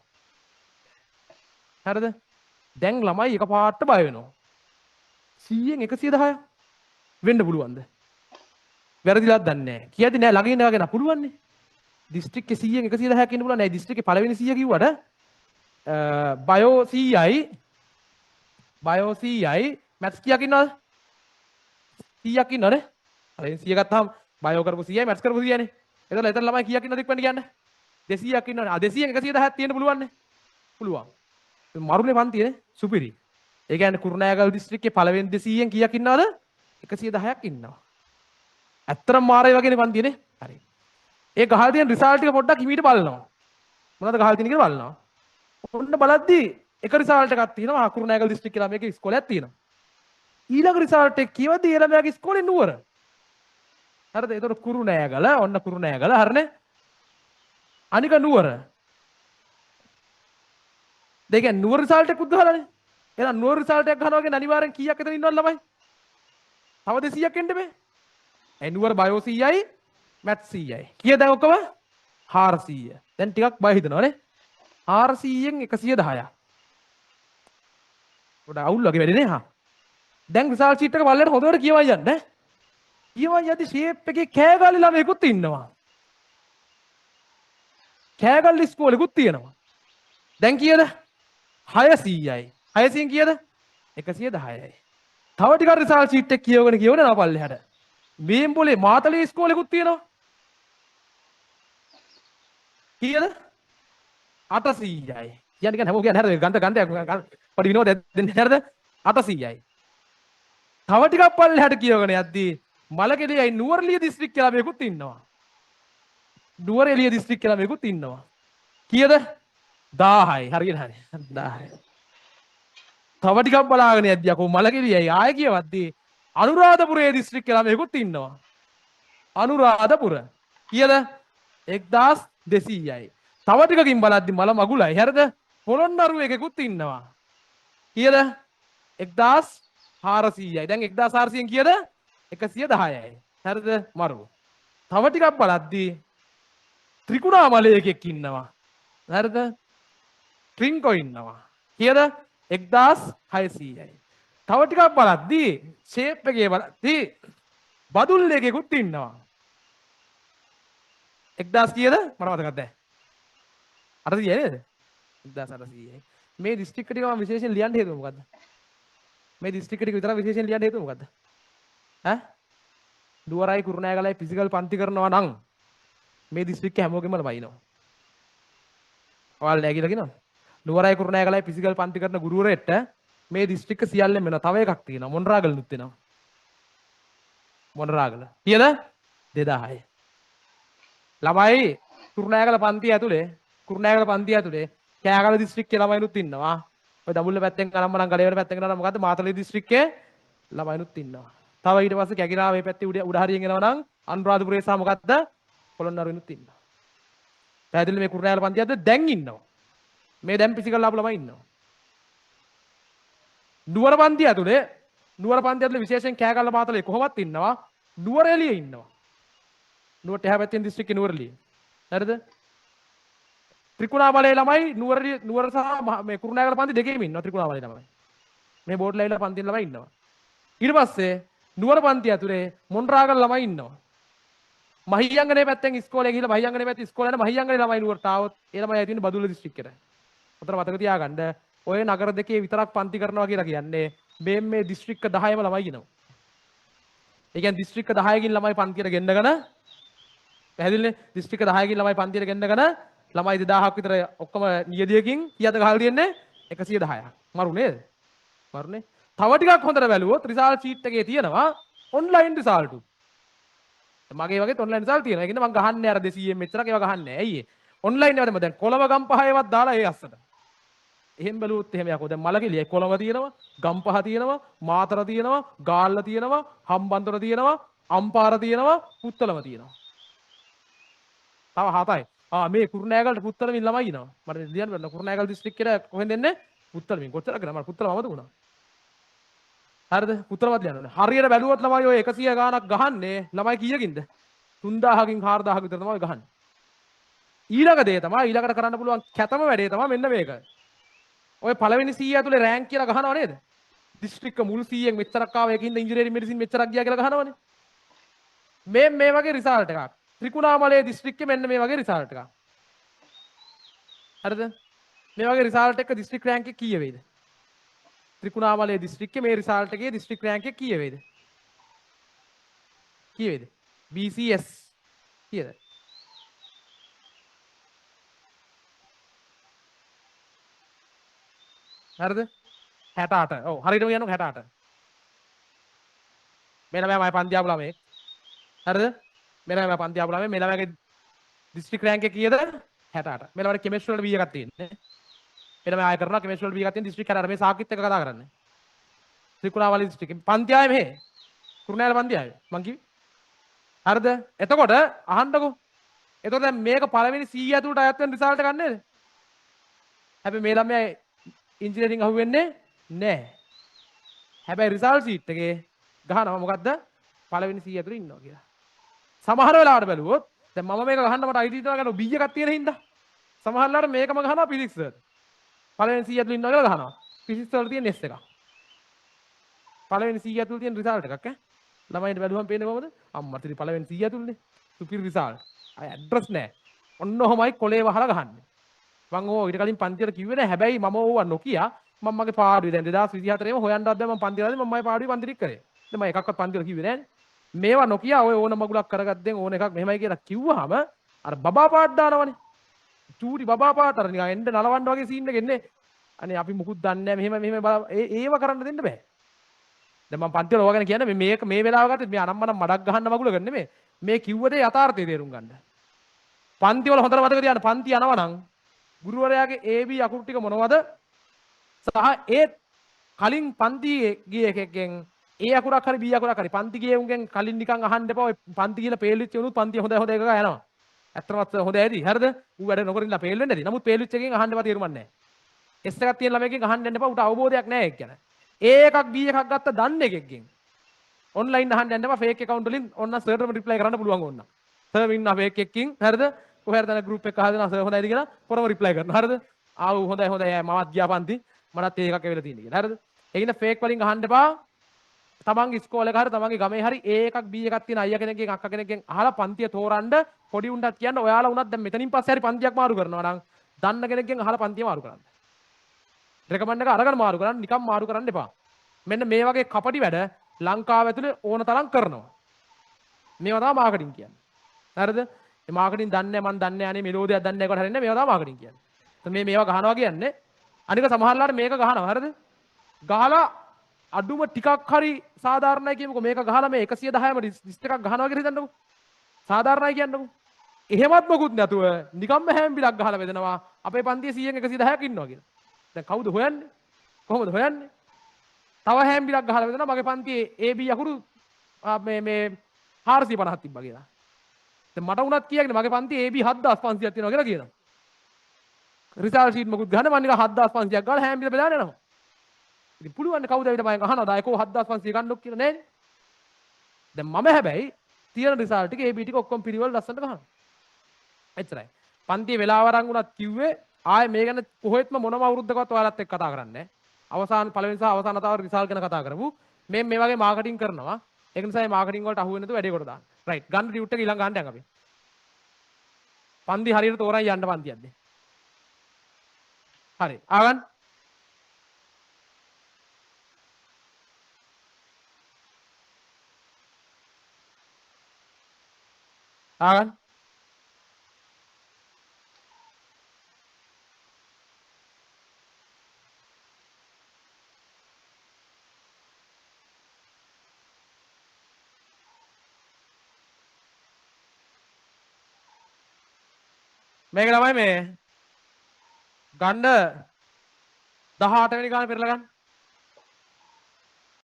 Speaker 1: හරිද? දැන් ළමයි එකපාරට බය වෙනවා. 100න් 110 වෙන්න පුළුවන්ද? වැරදිලාත් දන්නේ නැහැ. කියද්දි නෑ ළඟ ඉන්න වගේ නා පුළුවන්නේ. දිස්ත්‍රික්කේ 100න් 110ක් ඉන්න පුළුවන් නෑ. දිස්ත්‍රික්කේ පළවෙනි 100 කිව්වට බයෝ 100යි මැත්ස් කීයක් ඉන්නවද? 100ක් ඉන්නවනේ. අර 100 ගත්තාම බයෝ කරපු 100යි මැත්ස් කරපු 100නේ. එතන ළමයි කීයක් ඉන්නවද ඉක්මනට කියන්නේ? 200ක් ඉන්නවනේ. 200න් 110ක් තියෙන්න පුළුවන්නේ. පුළුවන්. මරුනේ පන්තියනේ සුපිරි. ඒ කියන්නේ කුරුණෑගල දිස්ත්‍රික්කේ පළවෙනි 200න් කීයක් ඉන්නවද? 110ක් ඉන්නවා. ඇත්තටම මාරේ වගේනේ පන්තියනේ. හරි. ඒ ගහලා තියෙන රිසල්ට් ටික පොඩ්ඩක් හිමීට බලනවා. මොනවද ගහලා තියෙන්නේ කියලා බලනවා. ඔන්න බලද්දි එක රිසල්ට් එකක් තියෙනවා කුරුණෑගල දිස්ත්‍රික්කේ ළමයක ඉස්කෝලයක් තියෙනවා. ඊළඟ රිසල්ට් එක කියවද්දි ඒ ළමයාගේ ඉස්කෝලේ නුවර. හරිද? ඒතකොට කුරුණෑගල ඔන්න කුරුණෑගල හරිනේ. අනික නුවර. දෙක නුවර රිසල්ට් එකක් උද්දහලානේ. එහෙනම් නුවර රිසල්ට් එකක් ගන්නවා කියන්නේ අනිවාර්යෙන් කීයක් එතන ඉන්නවද ළමයි? තව 200ක් එන්න බෑ. ඒ නුවර බයෝ 100යි මැත්ස් 100යි. කීයද දැන් ඔක්කොම? 400. දැන් ටිකක් බය හිතනවනේ. 400න් 110ක්. පොඩ අවුල් වගේ වැඩි නේ හා. දැන් රිසල්ට් ෂීට් එක බලලට හොඳට කියවයි යන්න. කියවයි යද්දි ෂේප් එකේ කෑගල්ලි ළමයෙකුත් ඉන්නවා. කෑගල්ලි ඉස්කෝලෙකුත් තියෙනවා. දැන් කීයද? 600යි. 600න් කීයද? 110යි. තව ටිකක් රිසල්ට් ෂීට් එක කියවගෙන යනවා පල්ලෙහාට. මේන් පොලේ මාතලේ ඉස්කෝලේකුත් තියෙනවා. කීයද? 800යි. කියන්නේ හැමෝම කියන්නේ හරිද? ගන්ට පොඩි විනෝදයක් දෙන්න හරිද? 800යි. තව ටිකක් පල්ලෙහාට කියවගෙන යද්දී මලකෙලියයි නුවරඑළිය දිස්ත්‍රික් කියලා මේකුත් ඉන්නවා. නුවරඑළිය දිස්ත්‍රික් කියලා මේකුත් ඉන්නවා. කීයද? 1000යි. හරියට හරි. 1000යි. තව ටිකක් බලාගෙන යද්දී අකෝ මලකෙලියයි ආයෙ කියවද්දී අනුරාධපුරයේ දිස්ත්‍රික් කියලා මේකුත් ඉන්නවා. අනුරාධපුර. කීයද? 1200යි. තව ටිකකින් බලද්දී මල මගුලයි. හරිද? පොළොන්නරුව එකකුත් ඉන්නවා. කීයද? 1400යි. දැන් 1400න් කීයද? 110යි. හරිද? මරු. තව ටිකක් බලද්දී ත්‍රිකුණාමලයේ එකෙක් ඉන්නවා. හරිද? ට්‍රින්කෝ ඉන්නවා. කීයද? 1600යි. තව ටිකක් බලද්දී ෂේප් එකේ බලද්දී බදුල්ල එකෙකුත් ඉන්නවා. 1000 කීයද? මට මතකද නැහැ. 800 නේද? 1800යි. මේ දිස්ත්‍රික්ක ටික මම විශේෂයෙන් ලියන්න හේතුව මොකද්ද? මේ දිස්ත්‍රික්ක ටික විතර විශේෂයෙන් ලියන්න හේතුව මොකද්ද? ඈ? දුවරයි කුරුණෑගලයි ෆිසිකල් පන්ති කරනවා නම් මේ දිස්ත්‍රික්ක හැමෝගෙම ලබයිනවා. ඔයාලා නැගිලා කියනවා. දුවරයි කුරුණෑගලයි ෆිසිකල් පන්ති කරන ගුරුවරයෙක්ට මේ දිස්ත්‍රික්ක සියල්ලෙම වෙනවා. තව එකක් තියෙනවා. මොණරාගලනුත් වෙනවා. මොණරාගල. කීයද? 2000යි. ළමයි කුරුණෑගල පන්තිය ඇතුලේ කෑගල දිස්ත්‍රික්කේ ළමයිනුත් ඉන්නවා. ඔය දඹුල්ල පැත්තෙන් අනම්මනම් ගලේවල පැත්තෙන් යනවා මොකද්ද මාතලේ දිස්ත්‍රික්කේ ළමයිනුත් ඉන්නවා. තව ඊට පස්සේ කැගිරාව මේ පැත්තේ උඩ හරියෙන් එනවා නම් අනුරාධපුරේ සහ මොකද්ද පොළොන්නරුවෙනුත් ඉන්නවා. පැහැදිලි මේ කුරුණෑගල පන්තියද දැන් ඉන්නවා. මේ දැන් ෆිසිකල් ආපු ළමයි ඉන්නවා. නුවර පන්තිය ඇතුලේ විශේෂයෙන් කෑගල්ල මාතලේ කොහොමත් ඉන්නවා. නුවරඑළිය ඉන්නවා. නුවරට එහා පැත්තෙන් දිස්ත්‍රික්කේ නුවරඑළිය. හරිද? ත්‍රිකුණාමලයේ ළමයි නුවර සහ මේ කුරුණෑගල පන්ති දෙකේම ඉන්නවා ත්‍රිකුණාමලයේ ළමයි. මේ බෝඩ් ලයිවල පන්තියේ ළමයි ඉන්නවා. ඊට පස්සේ නුවර පන්තිය ඇතුලේ මොණරාගල ළමයි ඉන්නවා. මහියංගනේ පැත්තෙන් ඉස්කෝලේ ගිහිල්ලා මහියංගනේ පැත්තේ ඉස්කෝලේ යන මහියංගනේ ළමයි නුවරට ආවොත් ඒ ළමයි ඇති වෙන්නේ බදුල්ල දිස්ත්‍රික්කෙට. උතර මතක තියාගන්න ඔය නගර දෙකේ විතරක් පන්ති කරනවා කියලා කියන්නේ මේ දිස්ත්‍රික්ක 10ම ළමයි ඉනවා. ඒ කියන්නේ දිස්ත්‍රික්ක 10කින් ළමයි පන්තියට ගෙන්නගෙන පැහැදිලිනේ දිස්ත්‍රික්ක 10කින් ළමයි පන්තියට ගෙන්නගෙන ළමයි 2000ක් විතර ඔක්කොම නියදියකින් කීයද ගහලා තියෙන්නේ 110ක්. මරු නේද? මරුනේ. තව ටිකක් හොඳට බැලුවොත් රිසල්ට් ෂීට් එකේ තියෙනවා ඔන්ලයින් රිසල්ට්. මගේ වගේ ඔන්ලයින් රිසල්ට් තියෙනවා. ඒකින්ද මම ගහන්නේ අර 200න් මෙච්චරක් ඒවා ගහන්නේ නැහැ. ඇයි ඒ? ඔන්ලයින් ඒවා දැන් කොළඹ ගම්පහ ඒවත් දාලා ඒ අස්සට. එහෙම බැලුවොත් එහෙම යකෝ. දැන් මලකෙලිය කොළඹ තියෙනවා, ගම්පහ තියෙනවා, මාතර තියෙනවා, ගාල්ල තියෙනවා, හම්බන්තොට තියෙනවා, අම්පාර තියෙනවා, පුත්තලම තියෙනවා. තව 7යි. මේ කුරුණෑගලට පුත්තලමින් ළමයි ඉනවා. මට ලියන්න බැන්න කුරුණෑගල දිස්ත්‍රික්කයට කොහෙන්ද එන්නේ? පුත්තලමින්. කොච්චරද කියලා මට පුත්තලම අමතක වුණා. හරිද? පුත්තලමත් ලියන්න ඕනේ. හරියට බැලුවොත් ළමයි ඔය 100 ගාණක් ගහන්නේ ළමයි කීයකින්ද? 3000කින් 4000ක විතර තමයි ගහන්නේ. ඊළඟ දේ තමයි ඊළඟට කරන්න පුළුවන් කැතම වැඩේ තමයි මෙන්න මේක. ඔය පළවෙනි 100 ඇතුලේ රෑන්ක් කියලා ගහනව නේද? දිස්ත්‍රික්ක මුල් 100න් මෙච්චරක් ආව ඒකින්ද ඉංජිනේරින් මෙඩිසින් මෙච්චරක් ගියා කියලා ගහනවනේ. මේ වගේ රිසල්ට් එකක්. ත්‍රිකුණාමලයේ දිස්ත්‍රික්කේ මෙන්න මේ වගේ රිසල්ට් එකක්. හරිද? මේ වගේ රිසල්ට් එක දිස්ත්‍රික් රෑන්ක් එක කීය වේද? ත්‍රිකුණාමලයේ දිස්ත්‍රික්කේ මේ රිසල්ට් එකේ දිස්ත්‍රික් රෑන්ක් එක කීය වේද? කීය වේද? BCS කීයද? හරිද? 68. ඔව් හරියටම කියනවා 68. මේ ළමයා මගේ පන්ති ආපු ළමයෙක්. හරිද? මේ ළමයා පන්ති ආපු ළමයෙක්. මේ ළමයාගේ දිස්ත්‍රික් රෑන්ක් එක කීයද? 68. මේ ළමයාට කෙමිස්ට්‍රි වල B එකක් තියෙන්නේ. මේ ළමයා ආය කරනවා කෙමිස්ට්‍රි වල B එකක් තියෙන දිස්ත්‍රික් 68. මේ සාකිත් එක කතා කරන්නේ. ත්‍රිකුණාමලී දිස්ත්‍රික්කේ පන්ති ආයේ මෙහෙ. කුරුණෑගල පන්ති ආයේ. මං කිව්වේ. හරිද? එතකොට අහන්නකෝ. එතකොට දැන් මේක පළවෙනි 100 ඇතුළට අයත් වෙන රිසල්ට් එකක් නේද? හැබැයි මේ ළමයා ඉංජිනේරින් අහුවෙන්නේ නැහැ. හැබැයි රිසල්ට් ෂීට් එකේ ගහනවා මොකද්ද? පළවෙනි 100 ඇතුළේ ඉන්නවා කියලා. සමහර වෙලාවට බැලුවොත් දැන් මම මේක ගහන්න මට අයිති හිතනවා ගන්න B එකක් තියෙන හින්දා. සමහර වෙලාවට මේකම ගහනවා ෆිසික්ස් වලට. පළවෙනි 100 ඇතුළේ ඉන්නවා කියලා ගහනවා. ෆිසික්ස් වල තියෙන S එකක්. පළවෙනි 100 ඇතුළේ තියෙන රිසල්ට් එකක් ඈ. ළමයින්ට බැලුවම පේන්නේ කොහමද? අම්මා ඉතින් පළවෙනි 100 ඇතුළේනේ. සුපිරි රිසල්ට්. අය ඇඩ්‍රස් නැහැ. ඔන්න ඔහොමයි කොලේ වහලා ගහන්නේ. මම ඕවා ඊට කලින් පන්තියට කිව්වේ නෑ. හැබැයි මම ඕවා නොකිය මම මගේ පාඩුවේ දැන් 2024 ේම හොයන්නවත් බෑ මම පන්තිවලදී මම මගේ පාඩුවේ පන්ති ටික කරේ. දැන් මම එකක්වත් පන්තිවල කිව්වේ නෑනේ. මේවා නොකිය ඔය ඕන මගුලක් කරගත්තෙන් ඕන එකක් මෙහෙමයි කියලා කිව්වහම අර බබා පාඩ දානවනේ. චූටි බබා පාට අර නිකන් එන්න නලවන්න වගේ සීන් එක එන්නේ. අනේ අපි මුකුත් දන්නේ නැහැ මෙහෙම ඒව කරන්න දෙන්න බෑ. දැන් මම පන්ති වල ඕවා ගැන කියන්නේ මේක මේ වෙලාව ගත්තත් මේ අනම්මනම් මඩක් ගහන්න මගුලක නෙමෙයි. මේ කිව්ව දේ යථාර්ථය තේරුම් ගන්න. පන්ති වල හොඳට මතක තියාගන්න පන්ති යනවා නම් ගුරුවරයාගේ AB අකුරු ටික මොනවද? සහ ඒ කලින් පන්ති ගිය එකෙක්ගෙන් ඒ අකුරක් හරි B අකුරක් හරි පන්ති ගියේ උන්ගෙන් කලින් නිකන් අහන්න එපා. ඔය පන්ති කියලා පේල්විච්ච උනුත් පන්ති හොඳ හොඳ එකක යනවා. ඇත්තමත් හොඳ ඇති. හරිද? ඌ වැඩ නොකර ඉඳලා පේල් වෙන්නේ නැති. නමුත් පේල්විච්ච එකෙන් අහන්න එපා තේරුම් නැහැ. S එකක් තියෙන ළමයෙක්ගෙන් අහන්න යන්න එපා. ඌට අවබෝධයක් නැහැ ඒක ගැන. A එකක් B එකක් ගත්ත දන්න එකෙක්ගෙන් ඔන්ලයින් අහන්න යන්න එපා. ෆේක් account වලින් ඔන්න සර්ටම රිප්ලයි කරන්න පුළුවන් ඕන්න. සර් ඉන්න ෆේක් එකකින් හරිද? කොහේ හරි ගෲප් එක හදලා සර් හොඳයිද කියලා පොරම රිප්ලයි කරනවා. හරිද? ආව් හොඳයි හොඳයි මමත් ගියා පන්ති. මටත් ඒ එකක් ඇවිල්ලා තියෙනවා කියලා. හරිද? ඒකින ෆේක් වලින් අහන්න එපා. තමන්ගේ ඉස්කෝලේ හරි තමන්ගේ ගමේ හරි A එකක් B එකක් තියෙන අයියා කෙනෙක්ගෙන් අක්කා කෙනෙක්ගෙන් අහලා පන්තිය තෝරන්න පොඩි උන්ටත් කියන්න ඔයාලා උනත් දැන් මෙතනින් පස්සේ හරි පන්තියක් මාරු කරනවා නම් දන්න කෙනෙක්ගෙන් අහලා පන්තිය මාරු කරන්න. රෙකමන්ඩ් එක අරගෙන මාරු කරන්න නිකම් මාරු කරන්න එපා. මෙන්න මේ වගේ කපටි වැඩ ලංකාව ඇතුලේ ඕන තරම් කරනවා. මේවා තමයි මාකටිං කියන්නේ. හරිද? මේ මාකටිං දන්නේ මන් දන්නේ අනේ මෙලෝදියක් දන්නේ නැහැ කොට හරින්නේ මේවා තමයි මාකටිං කියන්නේ. මේවා ගහනවා කියන්නේ අනික සමහරලාට මේක ගහනවා හරිද? ගහලා අඩුම ටිකක් හරි සාධාරණයි කියමුකෝ මේක ගහලා මේ 110ම ලිස්ට් එකක් ගහනවා කියලා හිතන්නකෝ. සාධාරණයි කියන්නකෝ. එහෙමත් මොකුත් නැතුව නිකම්ම හැම බිලක් ගහලා බෙදනවා. අපේ පන්තියේ 100න් 110ක් ඉන්නවා කියලා. දැන් කවුද හොයන්නේ? කොහොමද හොයන්නේ? තව හැම බිලක් ගහලා බෙදනවා මගේ පන්තියේ AB අකුරු මේ 450ක් තිබ්බා කියලා. දැන් මට උනත් කියන්නේ මගේ පන්තියේ AB 7500ක් තියෙනවා කියලා කියනවා. රිසල්ට් ෂීට් මොකුත් ගහන්න මම නිකන් 7500ක් ගාලා හැම බිල බෙදාගෙන යනවා. ඉතින් පුළුවන් කවුද ඇවිත් මම අහනවාද අයකෝ 7500 ගන්නොක් කියලා නෑනේ. දැන් මම හැබැයි තියෙන රිසල්ට් ටික AB ටික ඔක්කොම පිළිවෙල ලස්සනට ගහනවා. එච්චරයි. පන්තියේ වෙලාව අරන් උනත් කිව්වේ ආයේ මේ ගැන කොහෙත්ම මොනම අවුරුද්දකවත් ඔයාලත් එක්ක කතා කරන්නේ නෑ. අවසාන පළවෙනි සහ අවසාන වතාවට රිසල්ට් ගැන කතා කරමු. මේ වගේ මාකටිං කරනවා. ඒක නිසා මේ මාකටිං වලට අහු වෙන්නේ නැතුව වැඩේ කොට දාන්න. රයිට්. ගන්න ඩියුට් එක ඊළඟ ගන්න යන් අපි. පන්ති හරියට තෝරන් යන්න පන්තියක්ද? හරි. ආගන්න. ආගන්න. මේක තමයි මේ ගන්න 18 වෙනි ගාන පෙරලා ගන්න.